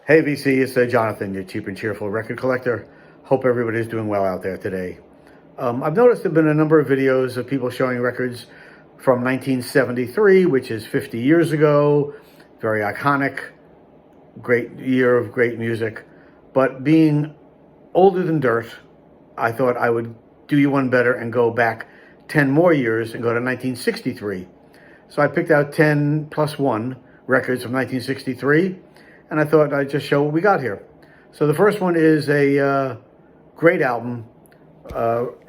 Hey VC, it's Jonathan, your cheap and cheerful record collector. Hope everybody's doing well out there today. I've noticed there have been a number of videos of people showing records from 1973, which is 50 years ago. Very iconic, great year of great music. But being older than dirt, I thought I would do you one better and go back 10 more years and go to 1963. So I picked out 10 plus 1 records from 1963. And I thought I'd just show what we got here. So the first one is a great album,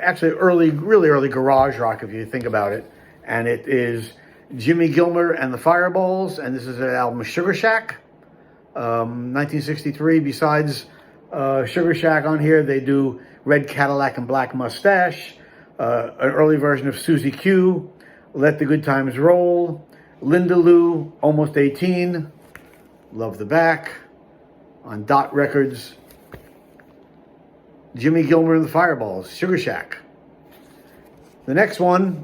actually really early garage rock if you think about it. And it is Jimmy Gilmer and the Fireballs, and this is an album Sugar Shack, 1963. Besides Sugar Shack on here, they do Red Cadillac and Black Mustache, an early version of Susie Q, Let the Good Times Roll, Linda Lou, Almost 18, Love the Back, on Dot Records, Jimmy Gilmer and the Fireballs, Sugar Shack. The next one,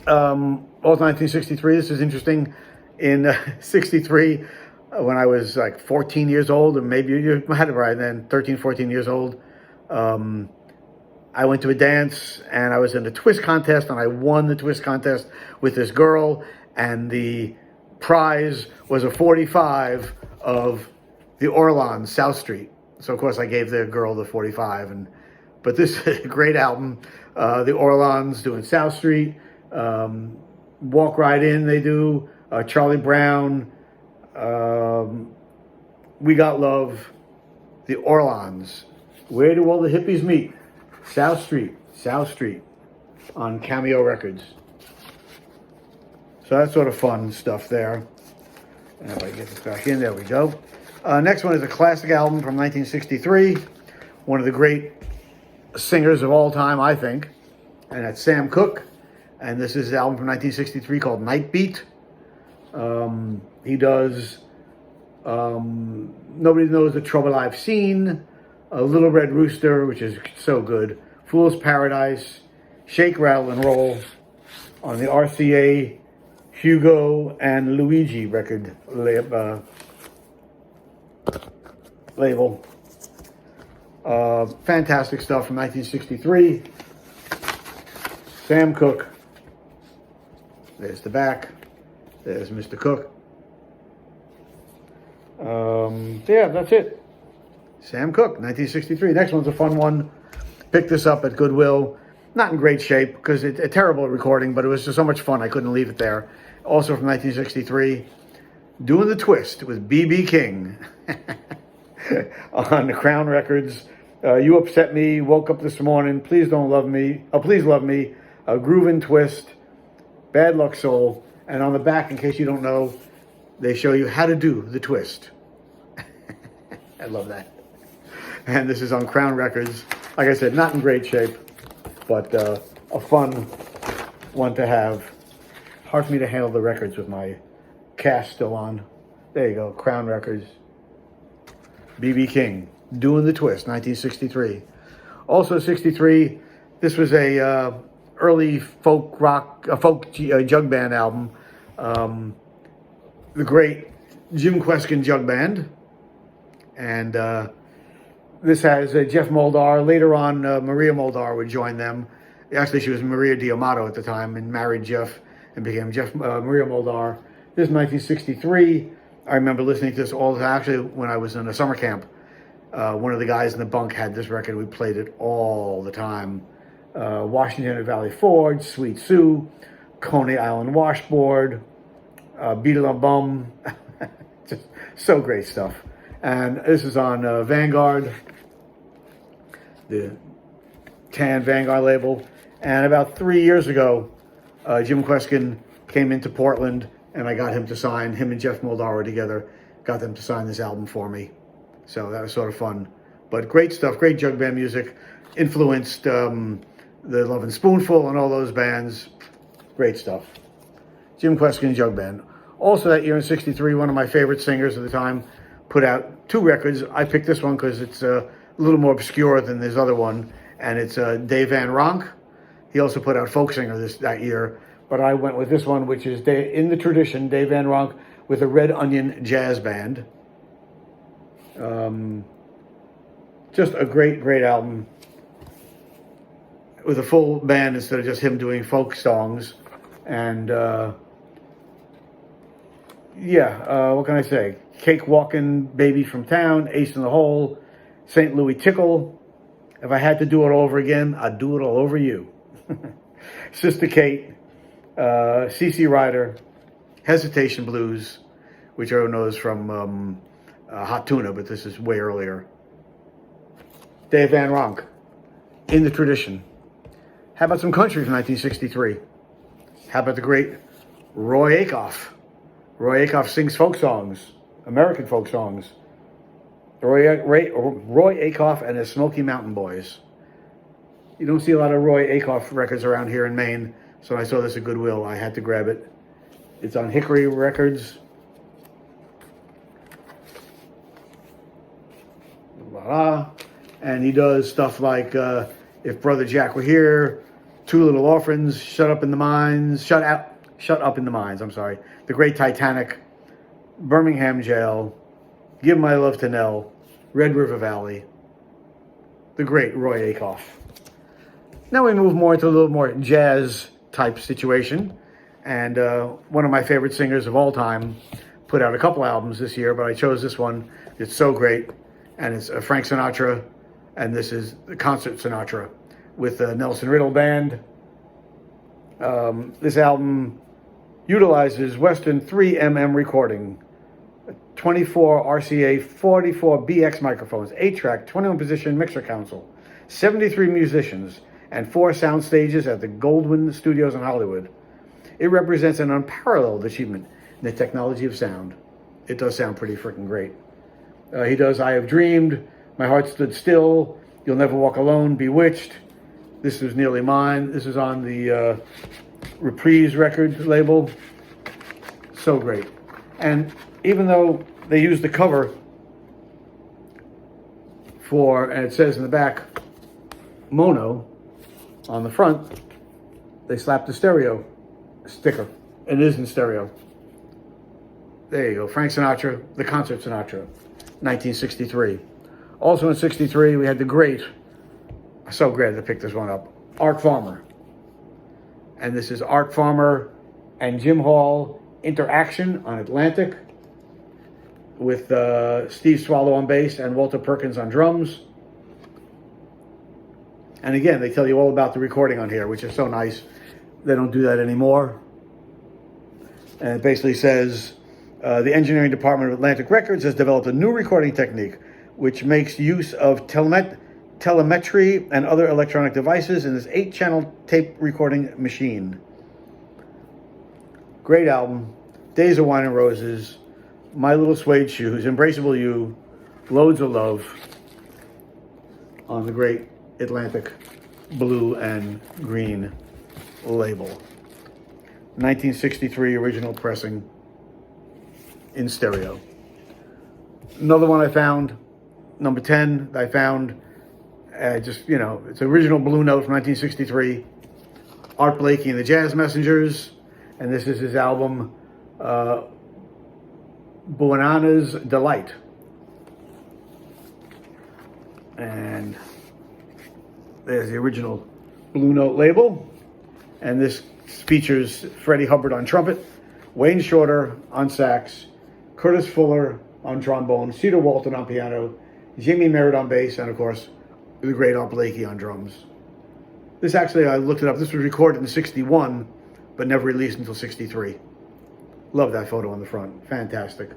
also 1963. This is interesting. In 63, when I was like 14 years old, or maybe you had it right then, 13, 14 years old, I went to a dance and I was in a twist contest and I won the twist contest with this girl, and the prize was a 45 of the Orleans, South Street. So of course I gave the girl the 45, but this is a great album. The Orleans doing South Street, Walk Right In they do, Charlie Brown, We Got Love, the Orleans, Where Do All the Hippies Meet, South Street on Cameo Records. So that's sort of fun stuff there. And if I get this back in, there we go. Next one is a classic album from 1963. One of the great singers of all time, I think. And that's Sam Cooke. And this is an album from 1963 called Night Beat. He does Nobody Knows the Trouble I've Seen, Little Red Rooster, which is so good, Fool's Paradise, Shake, Rattle, and Roll on the RCA Hugo and Luigi record label. Fantastic stuff from 1963. Sam Cooke. There's the back. There's Mr. Cooke. Yeah, that's it. Sam Cooke, 1963. Next one's a fun one. Picked this up at Goodwill. Not in great shape because it's a terrible recording, but it was just so much fun I couldn't leave it there. Also from 1963, Doing the Twist with B.B. King on the Crown Records. You Upset Me, Woke Up This Morning, Please Don't Love Me, Please Love Me, Groove and Twist, Bad Luck Soul. And on the back, in case you don't know, they show you how to do the twist. I love that. And this is on Crown Records. Like I said, not in great shape, but a fun one to have. Hard for me to handle the records with my cast still on. There you go, Crown Records. B.B. King, Doing the Twist, 1963. Also 63, this was a early folk jug band album. The great Jim Kweskin Jug Band. And this has Jeff Moldar. Later on, Maria Moldar would join them. Actually, she was Maria D'Amato at the time and married Jeff and became Maria Moldar. This is 1963. I remember listening to this all the time. Actually, when I was in a summer camp, one of the guys in the bunk had this record. We played it all the time. Washington and Valley Forge, Sweet Sue, Coney Island Washboard, Beetle a Bum. Just so great stuff. And this is on Vanguard, the tan Vanguard label. And about 3 years ago, Jim Kweskin came into Portland, and I got him to sign, him and Jeff Moldar together, got them to sign this album for me. So that was sort of fun. But great stuff, great jug band music. Influenced the Lovin' Spoonful and all those bands. Great stuff. Jim Kweskin Jug Band. Also that year in 63, one of my favorite singers at the time put out 2 records. I picked this one because it's a little more obscure than this other one, and it's Dave Van Ronk. He also put out Folk Singer that year, but I went with this one, which is in the tradition, Dave Van Ronk with the Red Onion Jazz Band. Just a great, great album with a full band instead of just him doing folk songs. And what can I say? Cake Walking, Baby from Town, Ace in the Hole, St. Louis Tickle. If I had to do it all over again, I'd do it all over you. Sister Kate, CC Rider, Hesitation Blues, which everyone knows from Hot Tuna, but this is way earlier. Dave Van Ronk, In the Tradition. How about some country from 1963? How about the great Roy Acuff? Roy Acuff sings folk songs, American folk songs. Roy Acuff and his Smoky Mountain Boys. You don't see a lot of Roy Acuff records around here in Maine, so I saw this at Goodwill. I had to grab it. It's on Hickory Records. And he does stuff like If Brother Jack Were Here, Two Little Orphans, Shut Up in the Mines, I'm sorry, The Great Titanic, Birmingham Jail, Give My Love to Nell, Red River Valley, the great Roy Acuff. Now we move more into a little more jazz type situation. And one of my favorite singers of all time put out a couple albums this year, but I chose this one. It's so great. And it's Frank Sinatra. And this is the Concert Sinatra with the Nelson Riddle Band. This album utilizes Western 3mm recording, 24 RCA 44 BX microphones, 8-track, 21-position mixer console, 73 musicians, and 4 sound stages at the Goldwyn Studios in Hollywood. It represents an unparalleled achievement in the technology of sound. It does sound pretty freaking great. He does I Have Dreamed, My Heart Stood Still, You'll Never Walk Alone, Bewitched. This is Nearly Mine. This is on the Reprise record label. So great. And even though they use the cover for, and it says in the back, mono, on the front, they slapped the stereo sticker. It is in stereo. There you go. Frank Sinatra, The Concert Sinatra, 1963. Also in 63, we had the great, so glad to pick this one up, Art Farmer. And this is Art Farmer and Jim Hall Interaction on Atlantic with Steve Swallow on bass and Walter Perkins on drums. And again, they tell you all about the recording on here, which is so nice. They don't do that anymore. And it basically says, the engineering department of Atlantic Records has developed a new recording technique which makes use of telemetry and other electronic devices in this 8-channel tape recording machine. Great album. Days of Wine and Roses, My Little Suede Shoes, Embraceable You, loads of love on the great Atlantic blue and green label. 1963 original pressing in stereo. Another one I found, number 10, I found, it's original Blue Note from 1963, Art Blakey and the Jazz Messengers, and this is his album, Buonanna's Delight. And there's the original Blue Note label, and this features Freddie Hubbard on trumpet, Wayne Shorter on sax, Curtis Fuller on trombone, Cedar Walton on piano, Jimmy Merritt on bass, and of course, the great Art Blakey on drums. This actually, I looked it up, this was recorded in 61, but never released until 63. Love that photo on the front, fantastic.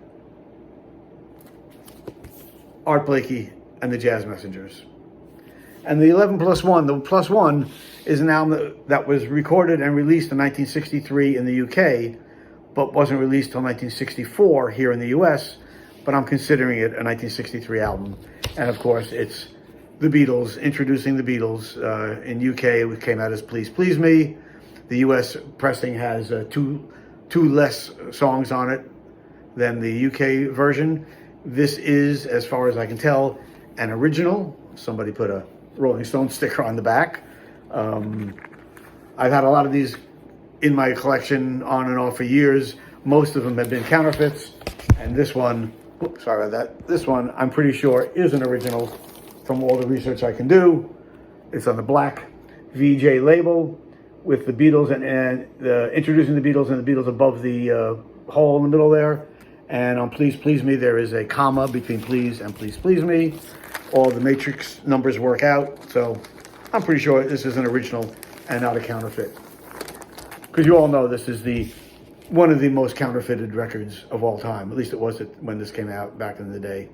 Art Blakey and the Jazz Messengers. And the 11+1, the plus one is an album that was recorded and released in 1963 in the UK, but wasn't released until 1964 here in the US, but I'm considering it a 1963 album. And of course, it's the Beatles, introducing the Beatles. In UK, it came out as Please Please Me. The US pressing has two less songs on it than the UK version. This is, as far as I can tell, an original. Somebody put a Rolling Stone sticker on the back. I've had a lot of these in my collection on and off for years. Most of them have been counterfeits, and this one Oops, sorry about that. This one, I'm pretty sure, is an original from all the research I can do. It's on the black VJ label with the Beatles and introducing the Beatles and the Beatles above the hole in the middle there. And on Please Please Me, there is a comma between please and please please me. All the matrix numbers work out. So I'm pretty sure this is an original and not a counterfeit. Because you all know this is one of the most counterfeited records of all time. At least it was when this came out back in the day.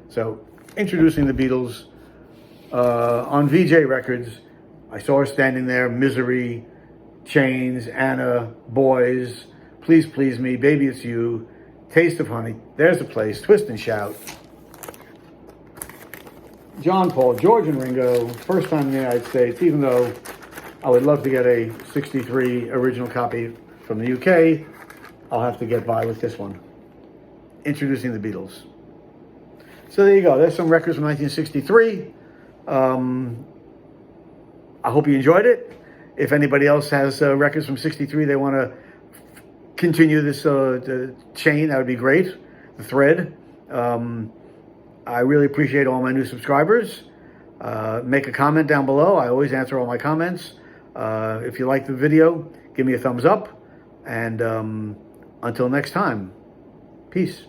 So introducing the Beatles on VJ Records. I saw her standing there, Misery, Chains, Anna, Boys, Please Please Me, Baby It's You, Taste of Honey, There's a Place, Twist and Shout, John, Paul, George, and Ringo, first time in the United States, even though I would love to get a 63 original copy from the UK, I'll have to get by with this one. Introducing the Beatles. So there you go. There's some records from 1963. I hope you enjoyed it. If anybody else has records from 63 they want to continue this chain, that would be great, the thread. I really appreciate all my new subscribers. Make a comment down below. I always answer all my comments. If you like the video, give me a thumbs up. And until next time, peace.